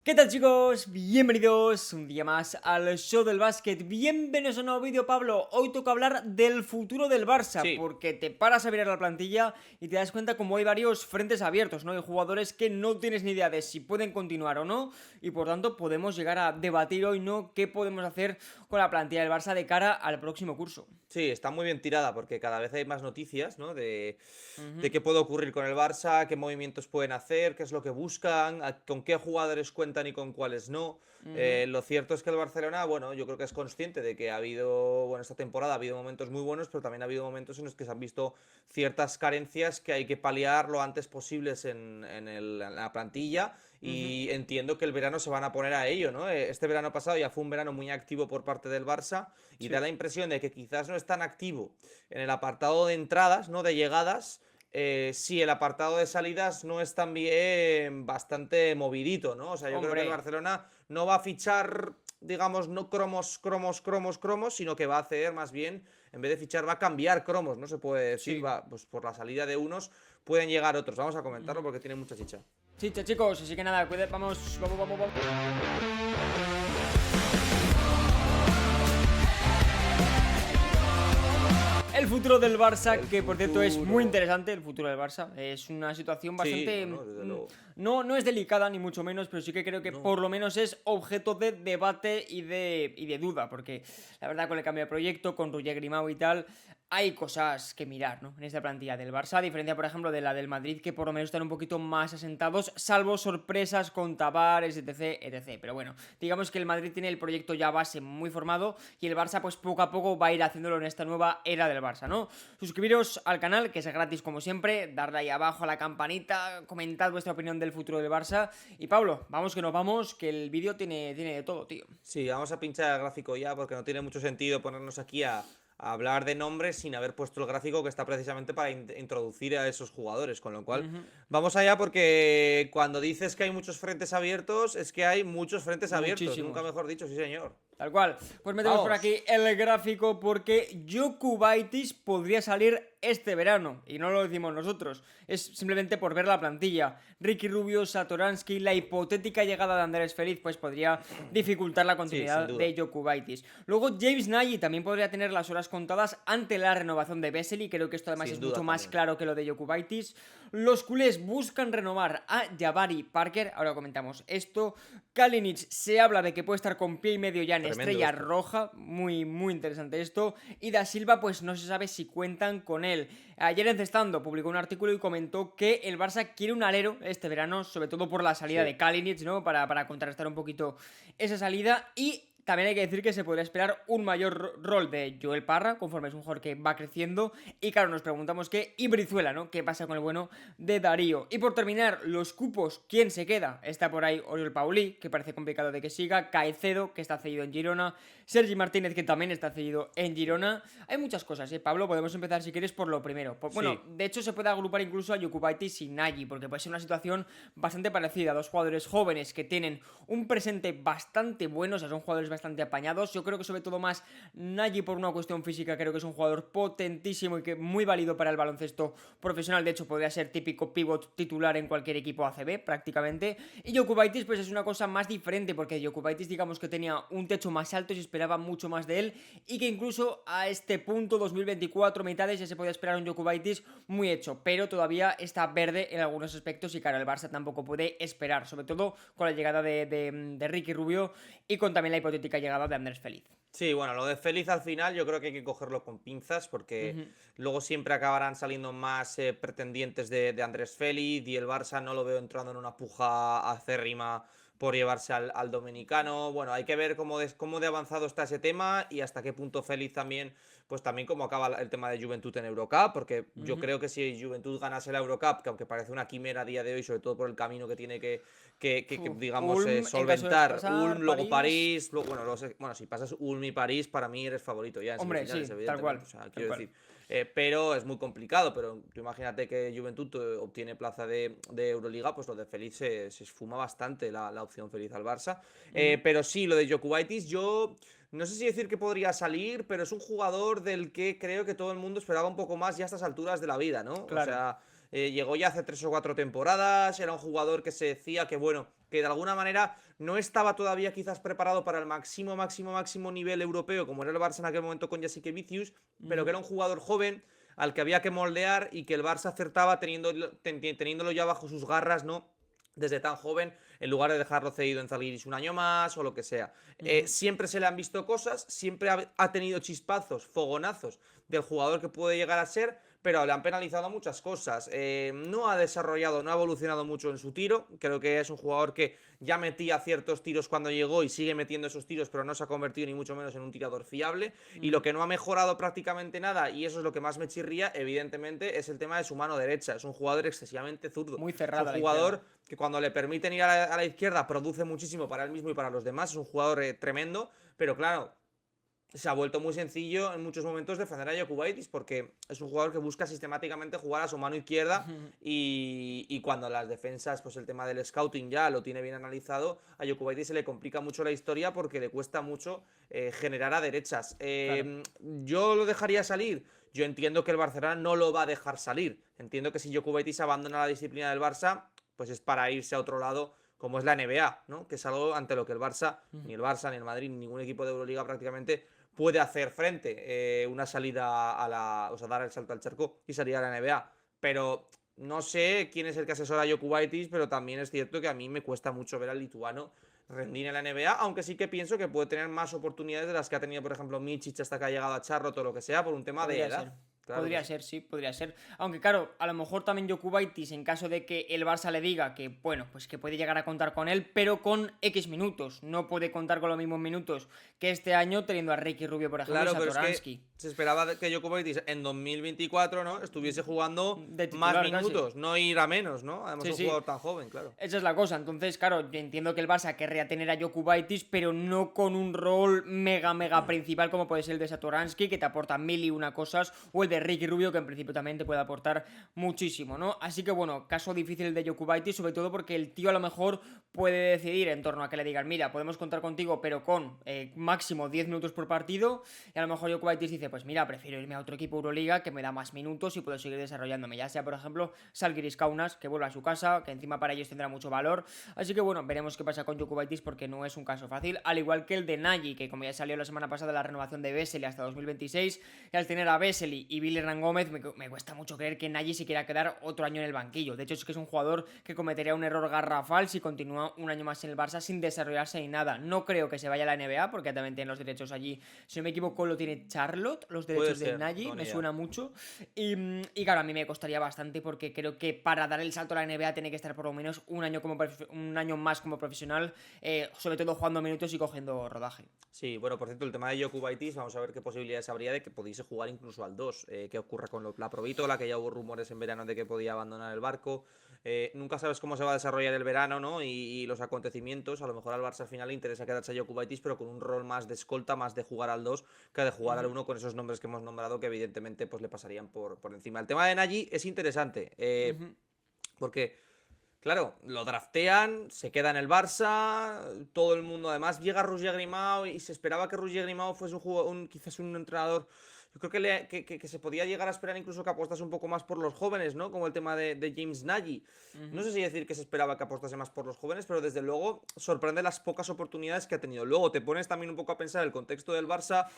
¿Qué tal, chicos? Bienvenidos un día más al show del básquet. Bienvenidos a un nuevo vídeo, Pablo. Hoy toca hablar del futuro del Barça, Sí, porque te paras a mirar la plantilla y te das cuenta como hay varios frentes abiertos, ¿no? Hay jugadores que no tienes ni idea de si pueden continuar o no, y por tanto podemos llegar a debatir hoy, ¿no? ¿Qué podemos hacer con la plantilla del Barça de cara al próximo curso? sí, está muy bien tirada porque cada vez hay más noticias, ¿no? De Ujú, qué puede ocurrir con el Barça, qué movimientos pueden hacer, qué es lo que buscan, con qué jugadores cuentan y con cuáles no. ujú. Lo cierto es que el Barcelona, bueno, yo creo que es consciente de que ha habido, bueno, esta temporada ha habido momentos muy buenos, pero también ha habido momentos en los que se han visto ciertas carencias que hay que paliar lo antes posibles en la plantilla. Ujú, Y entiendo que el verano se van a poner a ello, ¿no? Este verano pasado ya fue un verano muy activo por parte del Barça y da sí. la impresión de que quizás no es tan activo en el apartado de entradas, ¿no? De llegadas, si el apartado de salidas no es también bastante movidito, ¿no? O sea, yo creo que el Hombre, Barcelona no va a fichar, digamos, no cromos, sino que va a hacer más bien, en vez de fichar, va a cambiar cromos, ¿no? Se puede decir, sí. va, pues por la salida de unos pueden llegar otros. Vamos a comentarlo Ujú. porque tiene mucha chicha. Chicha, chicos, así que nada, vamos, vamos. El futuro del Barça, El que por cierto es muy futuro. interesante, el futuro del Barça. Es una situación Sí, bastante... no, no, desde luego. no es delicada, ni mucho menos, pero sí que creo que No. por lo menos es objeto de debate y de duda, porque la verdad con el cambio de proyecto, con Roger Grimau y tal, hay cosas que mirar, ¿no? En esta plantilla del Barça, a diferencia, por ejemplo, de la del Madrid, que por lo menos están un poquito más asentados, salvo sorpresas con Tavares, etc. Pero bueno, digamos que el Madrid tiene el proyecto ya base muy formado y el Barça, pues poco a poco va a ir haciéndolo en esta nueva era del Barça, ¿no? Suscribiros al canal, que es gratis como siempre, darle ahí abajo a la campanita, comentad vuestra opinión del futuro del Barça. Y Pablo, vamos que nos vamos, que el vídeo tiene de todo, tío. Sí, vamos a pinchar el gráfico ya porque no tiene mucho sentido ponernos aquí a hablar de nombres sin haber puesto el gráfico que está precisamente para introducir a esos jugadores. Con lo cual, Ujú. vamos allá porque cuando dices que hay muchos frentes abiertos, es que hay muchos frentes abiertos. Nunca Muchísimos. mejor dicho, sí señor. Tal cual. Pues metemos por Vamos. aquí el gráfico porque Jokubaitis podría salir este verano. Y no lo decimos nosotros. Es simplemente por ver la plantilla. Ricky Rubio, Satoransky, la hipotética llegada de Andrés Feliz, pues podría dificultar la Sí, sin continuidad duda. de Jokubaitis. Luego James Nagy también podría tener las horas contadas ante la renovación de Vesely. Creo que esto además Sin es duda mucho más también. claro que lo de Jokubaitis. Los culés buscan renovar a Jabari Parker. Ahora comentamos esto. Kalinic se habla de que puede estar con pie y medio ya en Tremendo Estrella esto. Roja. Muy interesante esto. Y Da Silva, pues no se sabe si cuentan con él. Ayer Encestando publicó un artículo y comentó que el Barça quiere un alero este verano, sobre todo por la salida Sí. de Kalinic, ¿no? Para contrarrestar un poquito esa salida. Y también hay que decir que se podría esperar un mayor rol de Joel Parra, conforme es un jugador que va creciendo. Y claro, nos preguntamos qué. Y Brizuela, ¿no? ¿Qué pasa con el bueno de Darío? Y por terminar, los cupos, ¿quién se queda? Está por ahí Oriol Paulí, que parece complicado de que siga. Caicedo, que está cedido en Girona. Sergi Martínez, que también está cedido en Girona. Hay muchas cosas, ¿eh, Pablo? Podemos empezar, si quieres, por lo primero. Bueno, Sí. de hecho, se puede agrupar incluso a Jokubaitis y Nagy, porque puede ser una situación bastante parecida. Dos jugadores jóvenes que tienen un presente bastante bueno, o sea, son jugadores bastante apañados. Yo creo que sobre todo más Nagy por una cuestión física, creo que es un jugador potentísimo y que muy válido para el baloncesto profesional. De hecho, podría ser típico pivot titular en cualquier equipo ACB, prácticamente. Y Jokubaitis, pues es una cosa más diferente, porque Jokubaitis, digamos que tenía un techo más alto y se esperaba mucho más de él, y que incluso a este punto, 2024, mitades, ya se podía esperar un Jokubaitis muy hecho, pero todavía está verde en algunos aspectos y claro, el Barça tampoco puede esperar, sobre todo con la llegada de Ricky Rubio y con también la hipotética llegada de Andrés Feliz. Sí, bueno, lo de Félix al final yo creo que hay que cogerlo con pinzas porque Ujú. luego siempre acabarán saliendo más pretendientes de Andrés Félix y el Barça no lo veo entrando en una puja acérrima por llevarse al dominicano. Bueno, hay que ver cómo de avanzado está ese tema y hasta qué punto Félix también, pues también cómo acaba el tema de Juventud en Eurocup, porque yo Ujú. creo que si Juventud ganase la Eurocup, que aunque parece una quimera a día de hoy, sobre todo por el camino que tiene que, Uf, digamos, Ulm, en caso de solventar pasar, Ulm, luego París. París, luego, bueno, bueno, si pasas Ulm y París, para mí eres favorito ya en Hombre, semifinales, sí, tal evidentemente. cual, O sea, tal quiero cual. decir, pero es muy complicado. Pero tú imagínate que Juventud obtiene plaza de Euroliga, pues lo de Feliz se esfuma bastante la opción Feliz al Barça. Ujú. Pero sí, lo de Jokubaitis, yo no sé si decir que podría salir, pero es un jugador del que creo que todo el mundo esperaba un poco más ya a estas alturas de la vida, ¿no? O Claro. sea, llegó ya hace 3 o 4 temporadas, era un jugador que se decía que, bueno, que de alguna manera no estaba todavía quizás preparado para el máximo nivel europeo, como era el Barça en aquel momento con Jasikevičius, pero que era un jugador joven al que había que moldear y que el Barça acertaba teniéndolo ya bajo sus garras, ¿no? Desde tan joven, en lugar de dejarlo cedido en Zalgiris un año más o lo que sea. Siempre se le han visto cosas, siempre ha tenido chispazos, fogonazos del jugador que puede llegar a ser, pero le han penalizado muchas cosas. No ha desarrollado, no ha evolucionado mucho en su tiro. Creo que es un jugador que ya metía ciertos tiros cuando llegó y sigue metiendo esos tiros, pero no se ha convertido ni mucho menos en un tirador fiable. Y lo que no ha mejorado prácticamente nada, y eso es lo que más me chirría, evidentemente, es el tema de su mano derecha. Es un jugador excesivamente zurdo. Muy cerrado. Es un jugador que cuando le permiten ir a la izquierda produce muchísimo para él mismo y para los demás. Es un jugador tremendo, pero claro, se ha vuelto muy sencillo en muchos momentos defender a Jokubaitis porque es un jugador que busca sistemáticamente jugar a su mano izquierda y cuando las defensas, pues el tema del scouting ya lo tiene bien analizado, a Jokubaitis se le complica mucho la historia porque le cuesta mucho generar a derechas. Claro. Yo lo dejaría salir. Yo entiendo que el Barcelona no lo va a dejar salir. Entiendo que si Jokubaitis abandona la disciplina del Barça, pues es para irse a otro lado como es la NBA, ¿no? Que es algo ante lo que el Barça, ni el Barça, ni el Madrid, ni ningún equipo de Euroliga prácticamente puede hacer frente. Una salida o sea, dar el salto al charco y salir a la NBA. Pero no sé quién es el que asesora a Jokubaitis, pero también es cierto que a mí me cuesta mucho ver al lituano rendir en la NBA, aunque sí que pienso que puede tener más oportunidades de las que ha tenido, por ejemplo, Mičić hasta que ha llegado a Charlotte o lo que sea, por un tema de edad. Claro Podría ser, sí, podría ser. Aunque claro, a lo mejor también Jokubaitis, en caso de que el Barça le diga que, bueno, pues que puede llegar a contar con él, pero con X minutos. No puede contar con los mismos minutos que este año teniendo a Ricky Rubio, por ejemplo, Claro, y pero es que Satoransky. se esperaba que Jokubaitis en 2024, ¿no? Estuviese jugando De más titular casi. minutos, no ir a menos, ¿no? Además, Sí, un sí. jugador tan joven, claro. Esa es la cosa. Entonces, claro, yo entiendo que el Barça querría tener a Jokubaitis, pero no con un rol mega principal como puede ser el de Satoransky, que te aporta mil y una cosas, o el de Ricky Rubio, que en principio también te puede aportar muchísimo, ¿no? Así que bueno, caso difícil el de Jokubaitis, sobre todo porque el tío a lo mejor puede decidir en torno a que le digan, mira, podemos contar contigo, pero con máximo 10 minutos por partido, y a lo mejor Jokubaitis dice, pues mira, prefiero irme a otro equipo Euroliga que me da más minutos y puedo seguir desarrollándome, ya sea, por ejemplo, Žalgiris Kaunas, que vuelva a su casa, que encima para ellos tendrá mucho valor. Así que bueno, veremos qué pasa con Jokubaitis porque no es un caso fácil. Al igual que el de Nagy, que como ya salió la semana pasada la renovación de Vesely hasta 2026, y al tener a Vesely y Billy Hernán Gómez, me cuesta mucho creer que Nagy se quiera quedar otro año en el banquillo. De hecho, es que es un jugador que cometería un error garrafal si continúa un año más en el Barça sin desarrollarse ni nada. No creo que se vaya a la NBA porque también tienen los derechos allí. Si no me equivoco, lo tiene Charlotte, los derechos de Nagy, me suena mucho. Y claro, a mí me costaría bastante porque creo que para dar el salto a la NBA tiene que estar por lo menos un año más como profesional, sobre todo jugando minutos y cogiendo rodaje. Sí, bueno, por cierto, el tema de Jokubaitis, vamos a ver qué posibilidades habría de que pudiese jugar incluso al 2. ¿Qué ocurre con la Provítola? Que ya hubo rumores en verano de que podía abandonar el barco. Nunca sabes cómo se va a desarrollar el verano, ¿no? Y los acontecimientos. A lo mejor al Barça al final le interesa quedarse a Jokubaitis, pero con un rol más de escolta, más de jugar al 2 que de jugar al 1 con esos nombres que hemos nombrado que evidentemente pues le pasarían por encima. El tema de Nagy es interesante, porque... Claro, lo draftean, se queda en el Barça, todo el mundo, además llega Roger Grimau y se esperaba que Roger Grimau fuese quizás un entrenador, yo creo que se podía llegar a esperar incluso que apostase un poco más por los jóvenes, ¿no? Como el tema de James Nagy. No sé si decir que se esperaba que apostase más por los jóvenes, pero desde luego sorprende las pocas oportunidades que ha tenido. Luego te pones también un poco a pensar el contexto del Barça.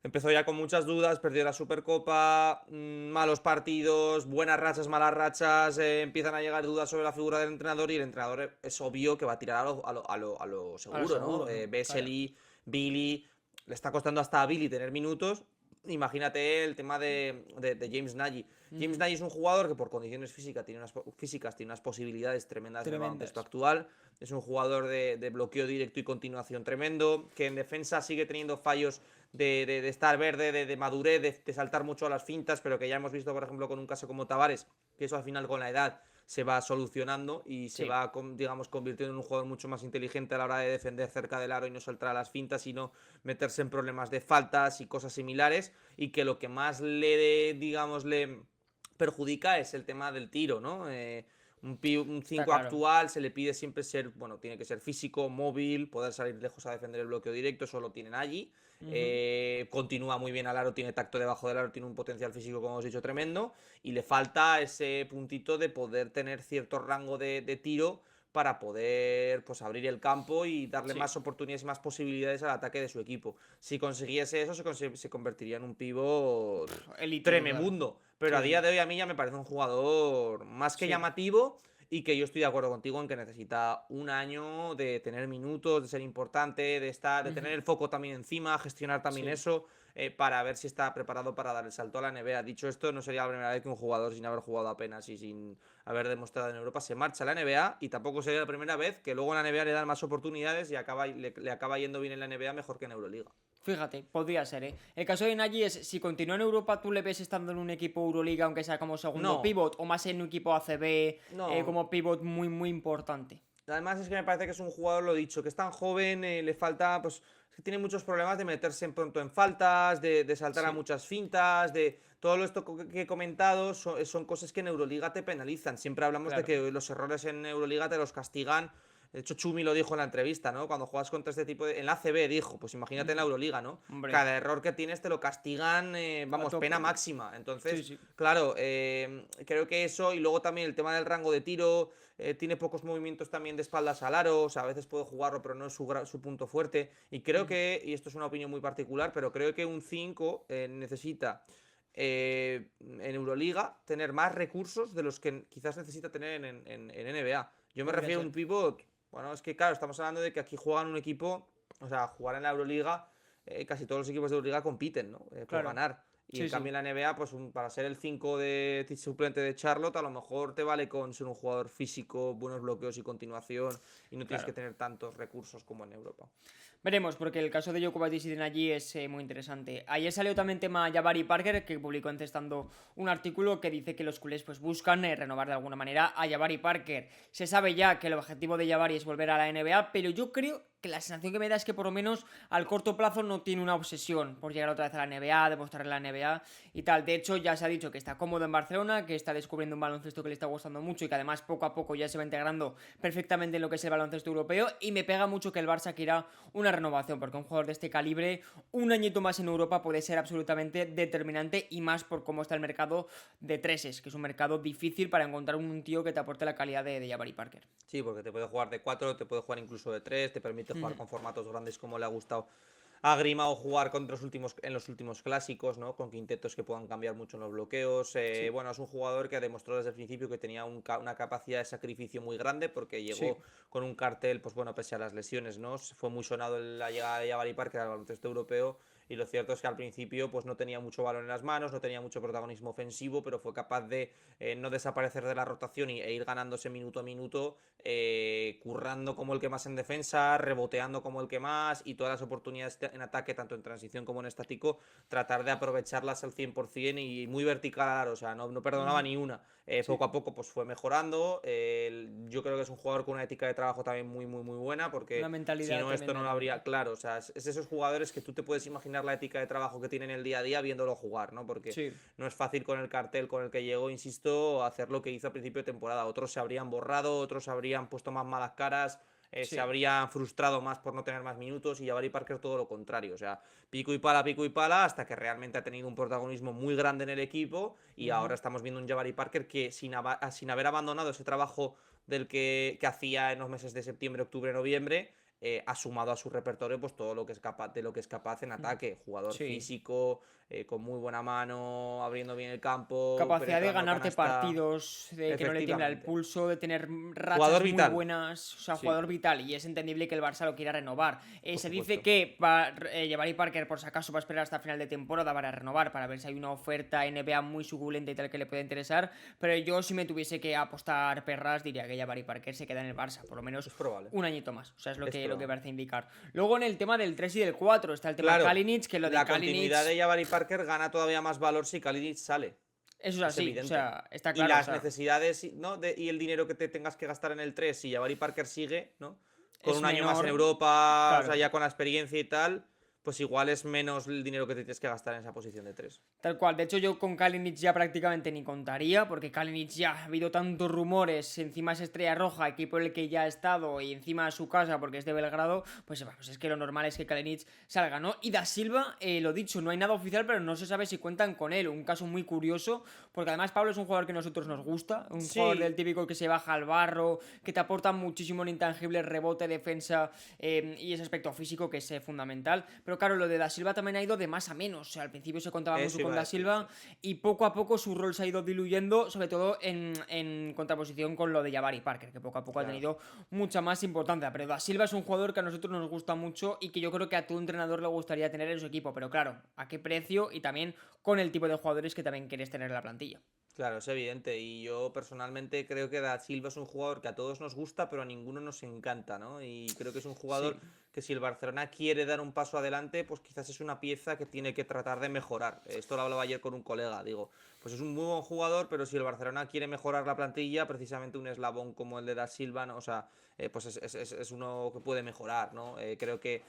Empezó ya con muchas dudas, perdió la Supercopa, malos partidos, buenas rachas, malas rachas, empiezan a llegar dudas sobre la figura del entrenador y el entrenador es obvio que va a tirar a lo seguro, ¿no? Vesely, claro. Billy, le está costando hasta a Billy tener minutos. Imagínate el tema de James Nagy. James Nagy es un jugador que por condiciones físicas tiene unas posibilidades tremendas en el baloncesto actual. Es un jugador de bloqueo directo y continuación tremendo, que en defensa sigue teniendo fallos de estar verde, de madurez, de saltar mucho a las fintas, pero que ya hemos visto, por ejemplo, con un caso como Tavares, que eso al final con la edad se va solucionando y se va, digamos, convirtiendo en un jugador mucho más inteligente a la hora de defender cerca del aro y no saltar a las fintas, sino meterse en problemas de faltas y cosas similares, y que lo que más le perjudica es el tema del tiro, ¿no? Un Está 5 claro. actual se le pide siempre ser, bueno, tiene que ser físico, móvil, poder salir lejos a defender el bloqueo directo, eso lo tienen allí. Ujú. Continúa muy bien al aro, tiene tacto debajo del aro, tiene un potencial físico, como os he dicho, tremendo. Y le falta ese puntito de poder tener cierto rango de tiro para poder pues abrir el campo y darle Sí, más oportunidades y más posibilidades al ataque de su equipo. Si consiguiese eso, se convertiría en un pivot élite total. tremebundo. Pero a Sí, día sí. de hoy a mí ya me parece un jugador más que Sí. llamativo y que yo estoy de acuerdo contigo en que necesita un año de tener minutos, de ser importante, de estar, de tener Ujú. el foco también encima, gestionar también Sí. eso, para ver si está preparado para dar el salto a la NBA. Dicho esto, no sería la primera vez que un jugador sin haber jugado apenas y sin haber demostrado en Europa se marcha a la NBA, y tampoco sería la primera vez que luego en la NBA le dan más oportunidades y le acaba yendo bien en la NBA mejor que en Euroliga. Fíjate, podría ser, ¿eh? El caso de Nagy es, si continúa en Europa, ¿tú le ves estando en un equipo Euroliga, aunque sea como segundo No, pivot, o más en un equipo ACB, no. como pivot muy, muy importante? Además es que me parece que es un jugador, lo dicho, que es tan joven, le falta, pues, es que tiene muchos problemas de meterse en pronto en faltas, de saltar a Sí, muchas fintas, de todo esto que he comentado, son cosas que en Euroliga te penalizan. Siempre hablamos de claro. que los errores en Euroliga te los castigan. De hecho, Chumi lo dijo en la entrevista, ¿no? Cuando juegas contra este tipo de... En la ACB dijo, pues imagínate en la Ujú. Euroliga, ¿no? Hombre, Cada error que tienes te lo castigan, a vamos, pena tope. máxima. Sí, Entonces, sí. claro, creo que eso, y luego también el tema del rango de tiro, tiene pocos movimientos también de espaldas al aro, o sea, a veces puede jugarlo, pero no es su punto fuerte. Y creo Ujú. que, y esto es una opinión muy particular, pero creo que un 5 necesita en Euroliga tener más recursos de los que quizás necesita tener en NBA. Yo me Podría refiero a ser. un pivot, bueno, es que claro, estamos hablando de que aquí juegan un equipo, o sea, jugar en la Euroliga, casi todos los equipos de Euroliga compiten, ¿no? Por Claro. ganar. Y en Sí, cambio sí. en la NBA, pues para ser el 5 de suplente de Charlotte, a lo mejor te vale con ser un jugador físico, buenos bloqueos y continuación, y no tienes que Claro. tener tantos recursos como en Europa. Veremos, porque el caso de Jokovic y de Nagy es muy interesante. Ayer salió también tema Jabari Parker, que publicó encestando un artículo que dice que los culés pues buscan renovar de alguna manera a Jabari Parker. Se sabe ya que el objetivo de Jabari es volver a la NBA, pero yo creo que la sensación que me da es que por lo menos al corto plazo no tiene una obsesión por llegar otra vez a la NBA, demostrar la NBA y tal. De hecho, ya se ha dicho que está cómodo en Barcelona, que está descubriendo un baloncesto que le está gustando mucho y que además poco a poco ya se va integrando perfectamente en lo que es el baloncesto europeo. Y me pega mucho que el Barça quiera una renovación, porque un jugador de este calibre, un añito más en Europa puede ser absolutamente determinante, y más por cómo está el mercado de treses, que es un mercado difícil para encontrar un tío que te aporte la calidad de Jabari Parker. Sí, porque te puede jugar de 4, te puede jugar incluso de 3, te permite jugar Ujú. con formatos grandes como le ha gustado a Grima, o jugar en los últimos clásicos, ¿no? Con quintetos que puedan cambiar mucho en los bloqueos. Sí, Bueno, es un jugador que ha demostrado desde el principio que tenía una capacidad de sacrificio muy grande, porque sí. llegó con un cartel, pues bueno, pese a las lesiones, ¿no? Fue muy sonado la llegada de Jabari Parker al baloncesto europeo. Y lo cierto es que al principio pues no tenía mucho balón en las manos, no tenía mucho protagonismo ofensivo, pero fue capaz de no desaparecer de la rotación e ir ganándose minuto a minuto, currando como el que más en defensa, reboteando como el que más, y todas las oportunidades en ataque, tanto en transición como en estático, tratar de aprovecharlas al 100% y muy vertical, o sea, no perdonaba Ujú. ni una. Sí, Poco a poco pues fue mejorando. Yo creo que es un jugador con una ética de trabajo también muy buena, una porque si mentalidad no esto tremenda no lo también. habría, claro, o sea, es esos jugadores que tú te puedes imaginar la ética de trabajo que tienen el día a día viéndolo jugar, ¿no? Porque Sí, no es fácil con el cartel con el que llegó, insisto, hacer lo que hizo a principio de temporada. Otros se habrían borrado, otros se habrían puesto más malas caras, se sí. habrían frustrado más por no tener más minutos, y Jabari Parker todo lo contrario. O sea, pico y pala, hasta que realmente ha tenido un protagonismo muy grande en el equipo, y ahora Ujú. estamos viendo un Jabari Parker que sin haber abandonado ese trabajo del que hacía en los meses de septiembre, octubre, noviembre, ha sumado a su repertorio pues todo lo que es capaz de lo que es capaz en Ujú. ataque. Jugador Sí. físico, con muy buena mano, abriendo bien el campo, Capacidad de penetrando a ganarte canasta. partidos, de que no le tiembla el Efectivamente. pulso, de tener Jugador rachas muy vital. buenas, o sea, Sí, jugador vital, y es entendible que el Barça lo quiera renovar. por Se dice supuesto. que va, Jabari Parker, por si acaso, va a esperar hasta final de temporada para renovar, para ver si hay una oferta NBA muy suculenta y tal que le puede interesar, pero yo, si me tuviese que apostar perras, diría que Jabari Parker se queda en el Barça, por lo menos Es probable. un añito más, o sea, es Es lo que probable. parece indicar. Luego, en el tema del 3 y del 4 está el tema Claro, Kalinic, que lo de la Kalinic, continuidad de Jabari Parker gana todavía más valor si Kalinic sale. eso es Es así, o evidente. sea, está Y claro, o las sea, necesidades, ¿no? Y el dinero que te tengas que gastar en el 3 si Jabari Parker sigue, ¿no? Con es un año más en menor, Europa, o sea, claro. ya con la experiencia y tal, pues igual es menos el dinero que te tienes que gastar en esa posición de 3. Tal cual, de hecho yo con Kalinic ya prácticamente ni contaría, porque Kalinic ya ha habido tantos rumores, encima es Estrella Roja, equipo en el que ya ha estado, y encima su casa porque es de Belgrado, pues vamos, es que lo normal es que Kalinic salga, ¿no? Y Da Silva, lo dicho, no hay nada oficial, pero no se sabe si cuentan con él, un caso muy curioso, porque además Pablo es un jugador que a nosotros nos gusta, un jugador del Sí, típico que se baja al barro, que te aporta muchísimo en intangible, rebote, defensa y ese aspecto físico que es fundamental, pero claro, lo de Da Silva también ha ido de más a menos, o sea, al principio se contaba mucho eso con iba a Da decir, Silva sí. y poco a poco su rol se ha ido diluyendo, sobre todo en contraposición con lo de Jabari Parker, que poco a poco ha Claro. tenido mucha más importancia. Pero Da Silva es un jugador que a nosotros nos gusta mucho y que yo creo que a tu entrenador le gustaría tener en su equipo, pero claro, ¿a qué precio? Y también con el tipo de jugadores que también quieres tener en la plantilla. Claro, es evidente. Y yo personalmente creo que Da Silva es un jugador que a todos nos gusta, pero a ninguno nos encanta, ¿no? Y creo que es un jugador Sí, que si el Barcelona quiere dar un paso adelante, pues quizás es una pieza que tiene que tratar de mejorar. Esto lo hablaba ayer con un colega, digo, pues es un muy buen jugador, pero si el Barcelona quiere mejorar la plantilla, precisamente un eslabón como el de Da Silva, ¿no? O sea, pues es uno que puede mejorar, ¿no? Creo que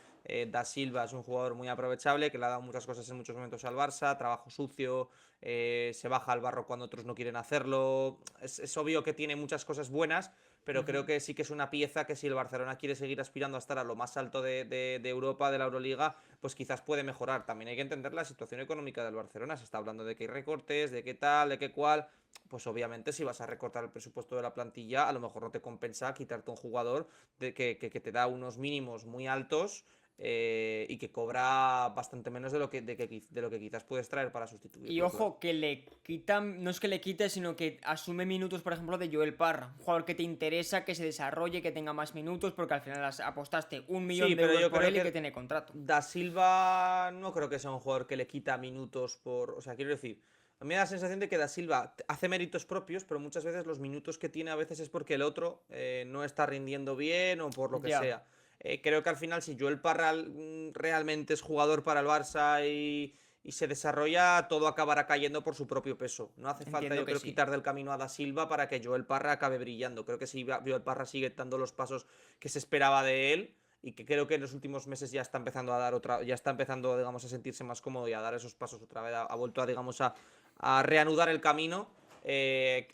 Da Silva es un jugador muy aprovechable, que le ha dado muchas cosas en muchos momentos al Barça, trabajo sucio, se baja al barro cuando otros no quieren hacerlo. Es obvio que tiene muchas cosas buenas, pero creo ujú, que sí que es una pieza que si el Barcelona quiere seguir aspirando a estar a lo más alto de Europa, de la Euroliga, pues quizás puede mejorar. También hay que entender la situación económica del Barcelona. Se está hablando de que hay recortes, de qué tal, de qué cual. Pues obviamente si vas a recortar el presupuesto de la plantilla, a lo mejor no te compensa quitarte un jugador que te da unos mínimos muy altos y que cobra bastante menos de lo que quizás puedes traer para y sustituirlo, claro. ojo, que le quitan, no es que le quite, sino que asume minutos, por ejemplo, de Joel Parra. Un jugador que te interesa, que se desarrolle, que tenga más minutos, porque al final apostaste un Sí, millón de pero euros yo por creo él y que que tiene contrato. Da Silva no creo que sea un jugador que le quita minutos por... O sea, quiero decir, a mí me da la sensación de que Da Silva hace méritos propios, pero muchas veces los minutos que tiene a veces es porque el otro no está rindiendo bien o por lo que Ya, sea. Creo que al final si Joel Parra realmente es jugador para el Barça y se desarrolla, todo acabará cayendo por su propio peso. No hace falta, entiendo yo que creo, sí. quitar del camino a Da Silva para que Joel Parra acabe brillando. Creo que si Joel Parra sigue dando los pasos que se esperaba de él y que creo que en los últimos meses ya está empezando a dar otra, ya está empezando, digamos, a sentirse más cómodo y a dar esos pasos otra vez, ha vuelto a, digamos, a reanudar el camino,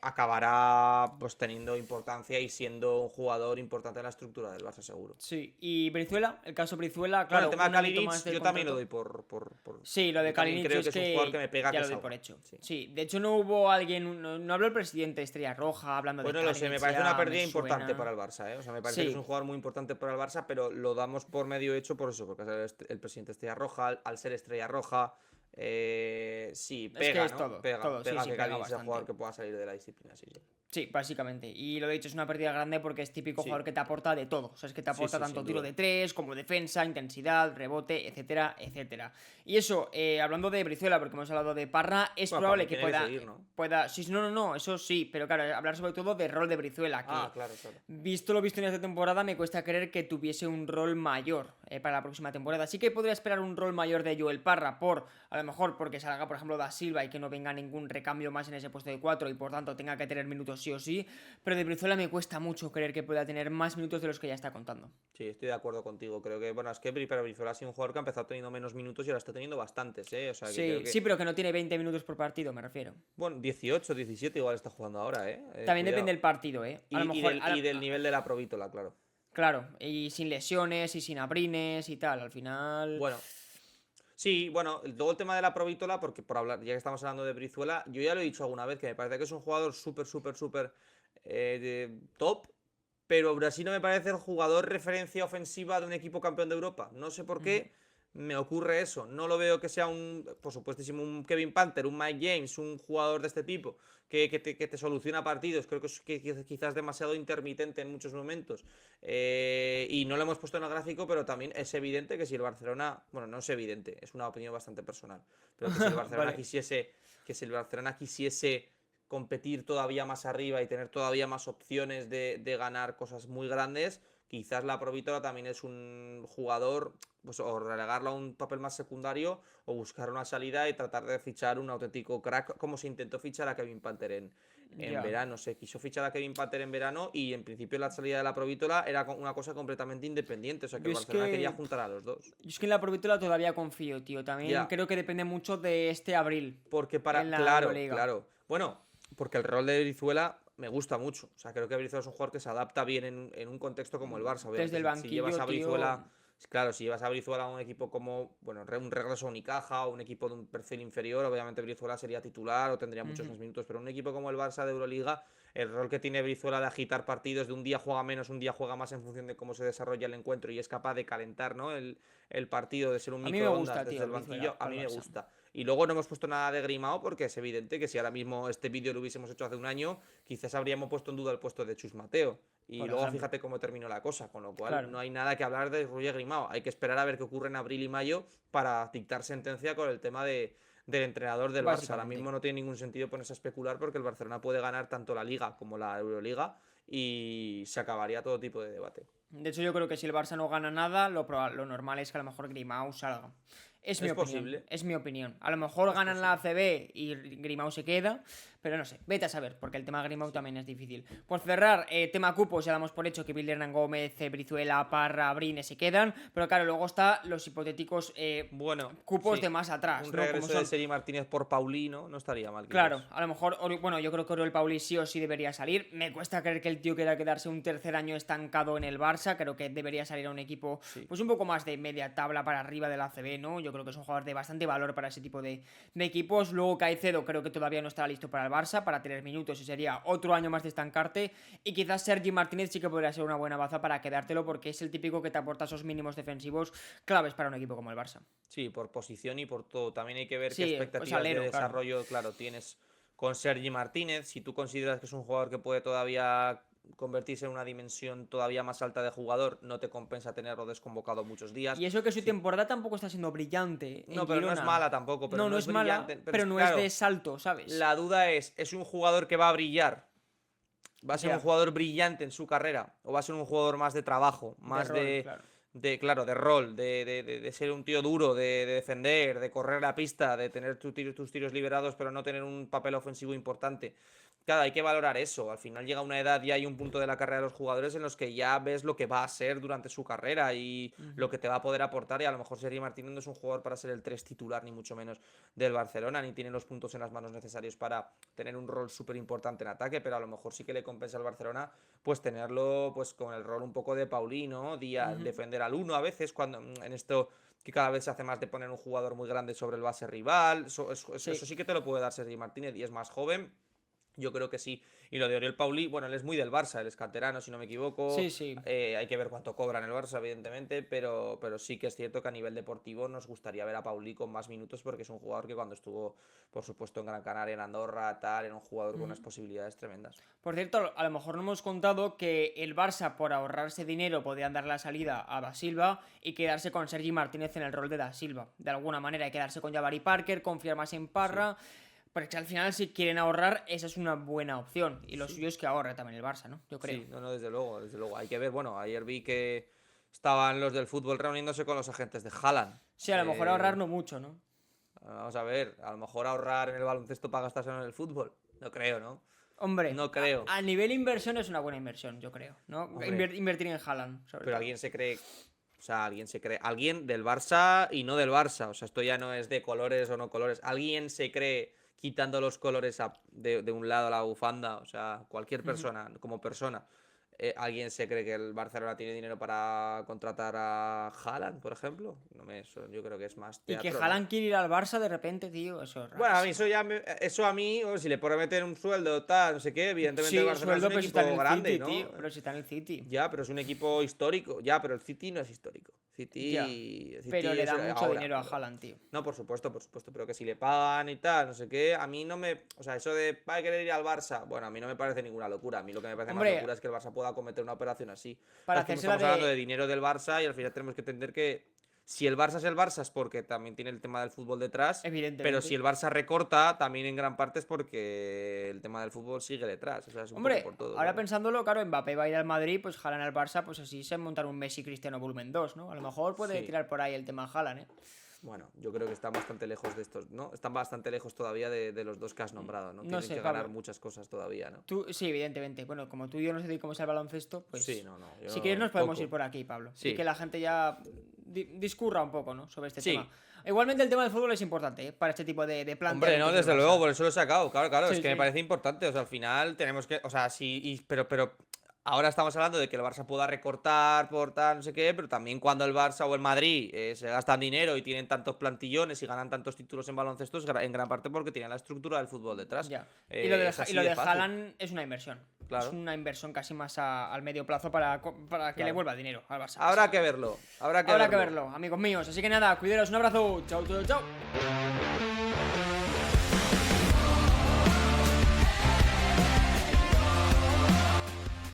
acabará pues teniendo importancia y siendo un jugador importante en la estructura del Barça seguro. Sí, y Brizuela, el caso Brizuela, Bueno, el claro, tema de un añito Kalinic más de yo también lo doy contrato. por... Sí, lo de Yo también Kalinic creo que es es un jugador que que me pega ya que lo doy por salga. hecho. Sí. Sí, de hecho no hubo alguien, no habló el presidente de Estrella Roja hablando de Pues no lo sé, me Kalinic, parece una ya me pérdida importante para suena. el Barça, ¿eh? O sea, me parece que es un Sí, jugador muy importante para el Barça, pero lo damos por medio hecho por eso, porque es el presidente Estrella Roja, al ser Estrella Roja, sí, es que pega, es ¿no? todo, Pega, todo, sí, pega sí, que pega Kalinic sea un jugador bastante. que pueda salir de la disciplina, sí, sí. Sí, básicamente. Y lo he dicho, es una pérdida grande porque es típico jugador Sí, que te aporta de todo. O sea, es que te sí, aporta sí, tanto sin tiro duda. de tres como defensa, intensidad, rebote, etcétera, etcétera. Y eso, hablando de Brizuela, porque hemos hablado de Parra, es Bueno, para probable mí que tiene que pueda... seguir, ¿no? Sí, no, no, no, eso sí, pero claro, hablar sobre todo del rol de Brizuela, Ah, que claro, claro. visto lo visto en esta temporada, me cuesta creer que tuviese un rol mayor para la próxima temporada. Sí que podría esperar un rol mayor de Joel Parra, a lo mejor porque salga, por ejemplo, Da Silva y que no venga ningún recambio más en ese puesto de 4 y por tanto tenga que tener minutos sí o sí. Pero de Brizuela me cuesta mucho creer que pueda tener más minutos de los que ya está contando. Sí, estoy de acuerdo contigo. Creo que, bueno, es que pero Brizuela ha sido un jugador que ha empezado teniendo menos minutos y ahora está teniendo bastantes, ¿eh? O sea, que creo Sí, que, sí, pero que no tiene 20 minutos por partido, me refiero. bueno, 18, 17 igual está jugando ahora, ¿eh? También depende Cuidado. del partido, ¿eh? A lo Y, y mejor, del, y del nivel de la provítola, claro. claro, y sin lesiones y sin abrines y tal, al final... Bueno, sí, bueno, luego el tema de la provítola, porque por hablar, ya que estamos hablando de Brizuela, yo ya lo he dicho alguna vez que me parece que es un jugador súper, súper, súper top, pero aún así no me parece el jugador referencia ofensiva de un equipo campeón de Europa. No sé por Ujú. qué me ocurre eso. No lo veo que sea un, por supuestísimo, un Kevin Panther, un Mike James, un jugador de este tipo que te soluciona partidos. Creo que es quizás demasiado intermitente en muchos momentos. Y no lo hemos puesto en el gráfico, pero también es evidente que si el Barcelona, bueno, no es evidente, es una opinión bastante personal, pero que si el Barcelona Vale. quisiese, que si el Barcelona quisiese competir todavía más arriba y tener todavía más opciones de ganar cosas muy grandes, quizás la Provítola también es un jugador, pues o relegarlo a un papel más secundario o buscar una salida y tratar de fichar un auténtico crack, como se intentó fichar a Kevin Panther en Ya. verano. Se quiso fichar a Kevin Panther en verano y en principio la salida de la Provítola era una cosa completamente independiente, o sea que Yo el es Barcelona quería que. juntar a los dos. Yo es que en la Provítola todavía confío, tío. También Ya, creo que depende mucho de este abril porque en la claro, Euroliga. claro. Bueno, porque el rol de Brizuela me gusta mucho. O sea, creo que Brizuela es un jugador que se adapta bien en un contexto como el Barça. Desde Obviamente, el si llevas banquillo, a tío. Brizuela, claro, si llevas a Brizuela a un equipo como, bueno, un regreso a Unicaja o un equipo de un perfil inferior, obviamente Brizuela sería titular o tendría muchos Ujú. más minutos. Pero un equipo como el Barça de Euroliga, el rol que tiene Brizuela de agitar partidos, de un día juega menos, un día juega más en función de cómo se desarrolla el encuentro y es capaz de calentar, ¿no? El partido, de ser un A mí me microondas gusta, desde tío, el Brizuela banquillo, a para mí el me Barça. gusta. Y luego no hemos puesto nada de Grimao porque es evidente que si ahora mismo este vídeo lo hubiésemos hecho hace un año, quizás habríamos puesto en duda el puesto de Chus Mateo. Y Por luego ejemplo. fíjate cómo terminó la cosa, con lo cual Claro. no hay nada que hablar de Roger Grimao. Hay que esperar a ver qué ocurre en abril y mayo para dictar sentencia con el tema del entrenador del Barça. Ahora Básicamente. mismo no tiene ningún sentido ponerse a especular porque el Barcelona puede ganar tanto la Liga como la Euroliga y se acabaría todo tipo de debate. De hecho, yo creo que si el Barça no gana nada, lo normal es que a lo mejor Grimau salga. Es mi Es opinión, posible, es mi opinión. A lo mejor es ganan la posible. ACB y Grimau se queda, pero no sé, vete a saber, porque el tema Grimau Sí. también es difícil. Por cerrar, tema cupos, ya damos por hecho que Bilder Hernán Gómez, Brizuela, Parra, Brine se quedan, pero claro, luego está los hipotéticos Bueno, cupos de sí. más atrás, Un ¿no? Como regreso de son Seri Martínez por Paulino no estaría mal, claro, quizás. a lo mejor, bueno, yo creo que Oriol Pauli sí o sí debería salir. Me cuesta creer que el tío quiera quedarse un tercer año estancado en el Barça. Creo que debería salir a un equipo, Sí. pues un poco más de media tabla para arriba del ACB, ¿no? Yo creo que es un jugador de bastante valor para ese tipo de equipos. Luego Caicedo creo que todavía no estará listo para el Barça, para tener minutos y sería otro año más de estancarte. Y quizás Sergi Martínez sí que podría ser una buena baza para quedártelo porque es el típico que te aporta esos mínimos defensivos claves para un equipo como el Barça. Sí, por posición y por todo. También hay que ver qué Sí, pues expectativas de alero, claro. desarrollo, claro, tienes con Sergi Martínez. Si tú consideras que es un jugador que puede todavía convertirse en una dimensión todavía más alta de jugador, no te compensa tenerlo desconvocado muchos días. Y eso que su Si... temporada tampoco está siendo brillante en No, pero no es Girona. mala tampoco, pero No, no no es es mala, brillante. Pero es pero que, no es de claro, salto, ¿sabes? la duda es un jugador que va a brillar? ¿Va a ser un Ya, jugador brillante en su carrera? ¿O va a ser un jugador más de trabajo? de Más rol, claro. claro, de rol, de ser un tío duro, de defender, de correr la pista, de tener tus tiros liberados, pero no tener un papel ofensivo importante. Claro, hay que valorar eso. Al final llega una edad y hay un punto de la carrera de los jugadores en los que ya ves lo que va a ser durante su carrera y Ujú. lo que te va a poder aportar. Y a lo mejor Sergi Martínez no es un jugador para ser el 3 titular, ni mucho menos del Barcelona, ni tiene los puntos en las manos necesarios para tener un rol súper importante en ataque, pero a lo mejor sí que le compensa al Barcelona pues tenerlo pues con el rol un poco de Paulino, Ujú. defender al uno a veces, cuando en esto que cada vez se hace más de poner un jugador muy grande sobre el base rival, eso Sí, sí que te lo puede dar Sergi Martínez y es más joven. Yo creo que sí. Y lo de Oriol Pauli, bueno, él es muy del Barça, él es canterano, si no me equivoco. sí, sí. Hay que ver cuánto cobra en el Barça, evidentemente, pero sí que es cierto que a nivel deportivo nos gustaría ver a Pauli con más minutos porque es un jugador que cuando estuvo, por supuesto, en Gran Canaria, en Andorra, tal, era un jugador con Ujú. unas posibilidades tremendas. Por cierto, a lo mejor no hemos contado que el Barça, por ahorrarse dinero, podían dar la salida a Da Silva y quedarse con Sergi Martínez en el rol de Da Silva. De alguna manera, y quedarse con Jabari Parker, confiar más en Sí, Parra. Porque al final, si quieren ahorrar, esa es una buena opción. Y lo sí, suyo es que ahorre también el Barça, ¿no? Yo creo. sí, no, no, desde luego, desde luego. Hay que ver, bueno, ayer vi que estaban los del fútbol reuniéndose con los agentes de Haaland. Sí, a lo mejor ahorrar no mucho, ¿no? Vamos a ver, a lo mejor ahorrar en el baloncesto para gastárselo en el fútbol. No creo, ¿no? Hombre, No creo. a nivel inversión es una buena inversión, yo creo, ¿no? Hombre, Invertir en Haaland, sobre pero todo. alguien se cree, o sea, alguien se cree, alguien del Barça y no del Barça, o sea, esto ya no es de colores o no colores, alguien se cree quitando los colores de un lado a la bufanda, o sea, cualquier Ujú. persona, como persona, alguien se cree que el Barcelona tiene dinero para contratar a Haaland, por ejemplo, no me, yo creo que es más Y que teatro, ¿no? Haaland quiere ir al Barça de repente, tío, eso es Bueno, a mí rarísimo. eso ya eso a mí, o si le prometen un sueldo, tal, no sé qué, evidentemente el Sí, Barcelona es sueldo, un pero si está en equipo el grande, City, ¿no? tío. Pero si está en el City. Ya, pero es un equipo histórico. Ya, pero el City no es histórico. Ya. City Pero le es da mucho ahora. dinero a Haaland, tío. No, por supuesto, pero que si le pagan y tal, no sé qué, a mí no me... O sea, eso de, va a querer ir al Barça, bueno, a mí no me parece ninguna locura. A mí lo que me parece más Hombre, locura es que el Barça pueda cometer una operación así. para Es que hacérsela estamos hablando de de. dinero del Barça y al final tenemos que entender que Si el Barça es el Barça es porque también tiene el tema del fútbol detrás, Evidentemente. pero si el Barça recorta, también en gran parte es porque el tema del fútbol sigue detrás. O sea, es un Hombre, poco por todo. ahora Claro. pensándolo, claro, Mbappé va a ir al Madrid, pues Haaland al Barça, pues así se montan un Messi Cristiano volumen 2, ¿no? A lo mejor puede Sí. tirar por ahí el tema Haaland, ¿eh? Bueno, yo creo que están bastante lejos de estos, ¿no? Están bastante lejos todavía de los dos que has nombrado, ¿no? No Tienen sé, que ganar Pablo. muchas cosas todavía, ¿no? Tú, sí, evidentemente. Bueno, como tú y yo nos dedicamos al baloncesto, pues Sí, no, no. si Yo quieres nos podemos poco. ir por aquí, Pablo. Y Sí. que la gente ya discurra un poco, ¿no? Sobre este Sí. tema. Igualmente el tema del fútbol es importante, ¿eh? Para este tipo de Hombre, planteamientos no, del desde Barça. luego, por eso lo he sacado. Claro, claro, Sí, es que me sí. parece importante. O sea, al final tenemos que. O sea, sí, pero ahora estamos hablando de que el Barça pueda recortar por tal, no sé qué, pero también cuando el Barça o el Madrid se gastan dinero y tienen tantos plantillones y ganan tantos títulos en baloncesto, es en gran parte porque tienen la estructura del fútbol detrás. Ya. Y lo de, Es así y lo de fácil. Haaland es una inversión. Claro. Es una inversión casi más al medio plazo para que le Claro. vuelva dinero al Barça. Habrá que verlo. Habrá que Habrá verlo. que verlo, amigos míos. Así que nada, cuidaros, un abrazo. Chao, chao, chao.